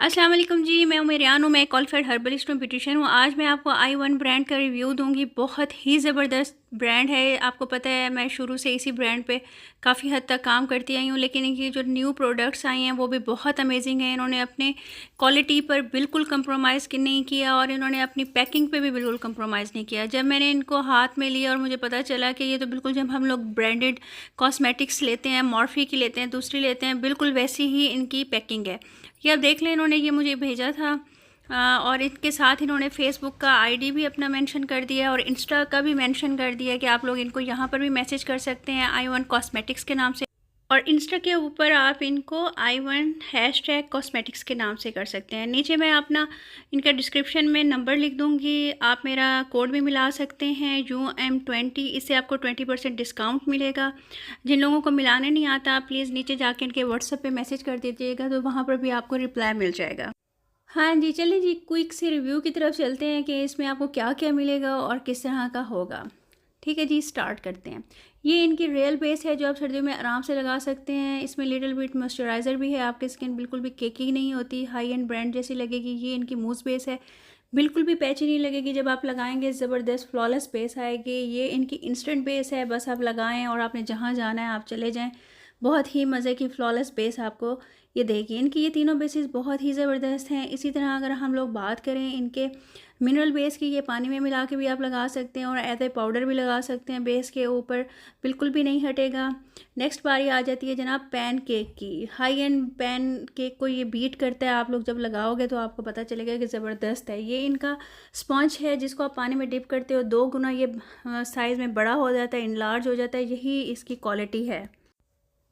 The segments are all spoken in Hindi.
अस्सलाम वालेकुम जी, मैं उमेरियान हूँ। मैं क्वालिफाइड हर्बलिस्ट हूँ, ब्यूटिशियन हूँ। आज मैं आपको आई1 ब्रांड का रिव्यू दूँगी। बहुत ही ज़बरदस्त ब्रांड है। आपको पता है मैं शुरू से इसी ब्रांड पे काफ़ी हद तक काम करती आई हूँ, लेकिन इनकी जो न्यू प्रोडक्ट्स आई हैं वो भी बहुत अमेजिंग हैं। इन्होंने अपने क्वालिटी पर बिल्कुल कंप्रोमाइज़ नहीं किया और इन्होंने अपनी पैकिंग पे भी बिल्कुल कंप्रोमाइज़ नहीं किया। जब मैंने इनको हाथ में लिया और मुझे पता चला कि ये तो बिल्कुल, जब हम लोग ब्रांडेड कॉस्मेटिक्स लेते हैं, मॉर्फी की लेते हैं, दूसरी लेते हैं, बिल्कुल वैसी ही इनकी पैकिंग है। ये आप देख लें, इन्होंने ये मुझे भेजा था और इसके साथ इन्होंने फेसबुक का आईडी भी अपना मेंशन कर दिया और इंस्टा का भी मेंशन कर दिया कि आप लोग इनको यहाँ पर भी मैसेज कर सकते हैं आई1 कॉस्मेटिक्स के नाम से, और इंस्टा के ऊपर आप इनको आई1 हैशटैग कॉस्मेटिक्स के नाम से कर सकते हैं। नीचे मैं अपना इनका डिस्क्रिप्शन में नंबर लिख दूँगी, आप मेरा कोड भी मिला सकते हैं UM20, इससे आपको 20% डिस्काउंट मिलेगा। जिन लोगों को मिलाने नहीं आता प्लीज़ नीचे जाके इनके व्हाट्सएप पे मैसेज कर दीजिएगा, तो वहाँ पर भी आपको रिप्लाई मिल जाएगा। हाँ जी, चलिए जी क्विक से रिव्यू की तरफ चलते हैं कि इसमें आपको क्या क्या मिलेगा और किस तरह का होगा। ठीक है जी, स्टार्ट करते हैं। ये इनकी रियल बेस है जो आप सर्दियों में आराम से लगा सकते हैं। इसमें लिटिल बिट मॉइस्चराइज़र भी है, आपकी स्किन बिल्कुल भी केकी नहीं होती, हाई एंड ब्रांड जैसी लगेगी। ये इनकी मूस बेस है, बिल्कुल भी पैची नहीं लगेगी। जब आप लगाएंगे ज़बरदस्त फ्लॉलेस बेस आएगी। ये इनकी इंस्टेंट बेस है, बस आप लगाएं और आपने जहाँ जाना है आप चले जाएं। बहुत ही मज़े की फ्लॉलेस बेस आपको ये देगी। इनकी ये तीनों बेसिस बहुत ही ज़बरदस्त हैं। इसी तरह अगर हम लोग बात करें इनके मिनरल बेस की, ये पानी में मिला के भी आप लगा सकते हैं और एज ए पाउडर भी लगा सकते हैं बेस के ऊपर, बिल्कुल भी नहीं हटेगा। नेक्स्ट बारी आ जाती है जनाब पैन केक की। हाई एंड पैन केक को ये बीट करता है, आप लोग जब लगाओगे तो आपको पता चलेगा कि ज़बरदस्त है। ये इनका स्पंज है जिसको आप पानी में डिप करते हो, 2 गुना ये साइज़ में बड़ा हो जाता है, इनलार्ज हो जाता है। यही इसकी क्वालिटी है।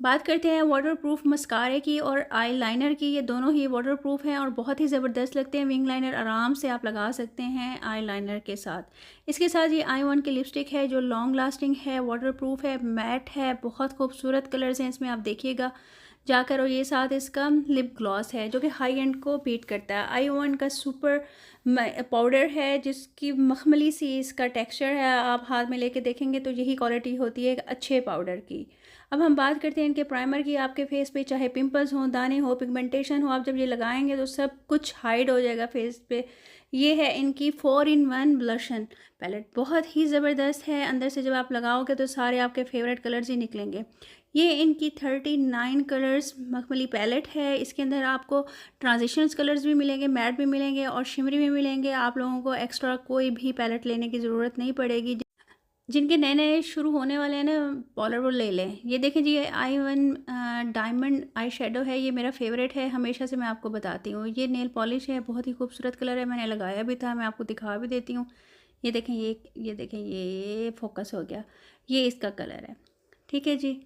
बात करते हैं वाटरप्रूफ मस्कारे की और आई लाइनर की। ये दोनों ही वाटरप्रूफ हैं और बहुत ही ज़बरदस्त लगते हैं। विंग लाइनर आराम से आप लगा सकते हैं आई लाइनर के साथ। इसके साथ ये आई1 की लिपस्टिक है जो लॉन्ग लास्टिंग है, वाटरप्रूफ है, मैट है, बहुत खूबसूरत कलर्स हैं इसमें, आप देखिएगा जाकर। और ये साथ इसका लिप ग्लॉस है जो कि हाई एंड को बीट करता है। आई1 का सुपर पाउडर है जिसकी मखमली सी इसका टेक्सचर है, आप हाथ में लेके देखेंगे तो यही क्वालिटी होती है एक अच्छे पाउडर की। अब हम बात करते हैं इनके प्राइमर की। आपके फेस पे चाहे पिंपल्स हो, दाने हो, पिगमेंटेशन हो, आप जब ये लगाएंगे तो सब कुछ हाइड हो जाएगा फेस पे। ये है इनकी 4-in-1 ब्लशन पैलेट, बहुत ही ज़बरदस्त है। अंदर से जब आप लगाओगे तो सारे आपके फेवरेट कलर्स ही निकलेंगे। ये इनकी 39 कलर्स मखमली पैलेट है। इसके अंदर आपको ट्रांजिशंस कलर्स भी मिलेंगे, मैट भी मिलेंगे और शिमरी भी मिलेंगे। आप लोगों को एक्स्ट्रा कोई भी पैलेट लेने की ज़रूरत नहीं पड़ेगी। जिनके नए नए शुरू होने वाले हैं ना पॉलर, वो ले लें। ये देखें जी, आई1 डायमंड आई शेडो है, ये मेरा फेवरेट है, हमेशा से मैं आपको बताती हूँ। ये नेल पॉलिश है, बहुत ही खूबसूरत कलर है, मैंने लगाया भी था, मैं आपको दिखा भी देती हूँ। ये देखें, ये देखें, ये फोकस हो गया, ये इसका कलर है। ठीक है जी,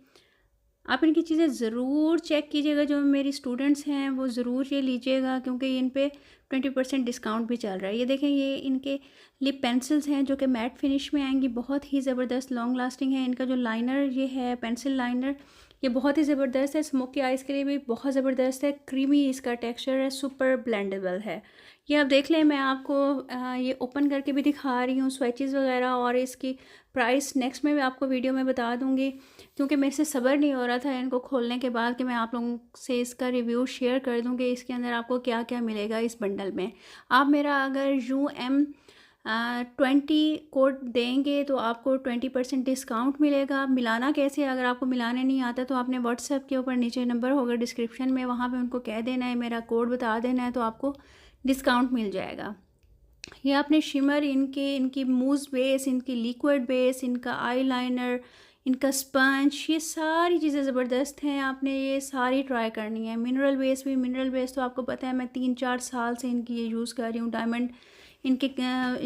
आप इनकी चीज़ें ज़रूर चेक कीजिएगा। जो मेरी स्टूडेंट्स हैं वो ज़रूर ये लीजिएगा क्योंकि इन पे 20% डिस्काउंट भी चल रहा है। ये देखें, ये इनके लिप पेंसिल्स हैं जो कि मैट फिनिश में आएंगी, बहुत ही ज़बरदस्त लॉन्ग लास्टिंग है। इनका जो लाइनर ये है पेंसिल लाइनर, ये बहुत ही ज़बरदस्त है, स्मोकी आइज़ के लिए भी बहुत ज़बरदस्त है। क्रीमी इसका टेक्सचर है, सुपर ब्लेंडेबल है। ये आप देख लें, मैं आपको ये ओपन करके भी दिखा रही हूँ स्वेचेस वगैरह, और इसकी प्राइस नेक्स्ट में भी आपको वीडियो में बता दूँगी क्योंकि मेरे से सब्र नहीं हो रहा था इनको खोलने के बाद कि मैं आप लोगों से इसका रिव्यू शेयर कर दूँ कि इसके अंदर आपको क्या क्या मिलेगा इस बंडल में। आप मेरा अगर UM20 कोड देंगे तो आपको 20% डिस्काउंट मिलेगा। मिलाना कैसे, अगर आपको मिलाने नहीं आता तो आपने व्हाट्सएप के ऊपर नीचे नंबर होगा डिस्क्रिप्शन में, वहाँ पे उनको कह देना है, मेरा कोड बता देना है, तो आपको डिस्काउंट मिल जाएगा। ये आपने शिमर, इनकी मूस बेस, इनकी लिक्विड बेस, इनका आईलाइनर, इनका स्पंज, ये सारी चीज़ें ज़बरदस्त हैं। आपने ये सारी ट्राई करनी है। मिनरल बेस भी, मिनरल बेस तो आपको पता है मैं 3-4 साल से इनकी ये यूज़ कर रही हूँ। डायमंड इनके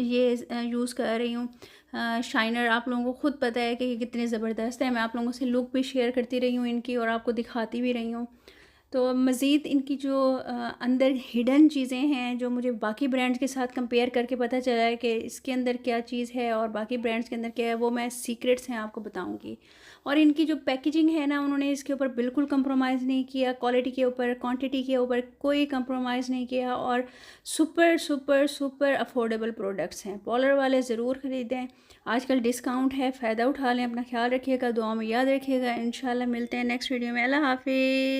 ये यूज़ कर रही हूँ। शाइनर आप लोगों को खुद पता है कि ये कितने ज़बरदस्त है। मैं आप लोगों से लुक भी शेयर करती रही हूँ इनकी और आपको दिखाती भी रही हूँ। तो मज़ीद इनकी जो अंदर हिडन चीज़ें हैं जो मुझे बाकी ब्रांड्स के साथ कंपेयर करके पता चला है कि इसके अंदर क्या चीज़ है और बाकी ब्रांड्स के अंदर क्या है, वो मैं सीक्रेट्स हैं आपको बताऊंगी। और इनकी जो पैकेजिंग है ना, उन्होंने इसके ऊपर बिल्कुल कंप्रोमाइज़ नहीं किया, क्वालिटी के ऊपर, क्वांटिटी के ऊपर कोई कंप्रोमाइज़ नहीं किया, और super super super affordable products हैं। पॉलर वाले ज़रूर ख़रीदें, आजकल डिस्काउंट है, फ़ायदा उठा लें। अपना ख्याल रखिएगा, दुआ में याद रखिएगा। इंशाल्लाह मिलते हैं नेक्स्ट वीडियो में। अल्लाह हाफिज़।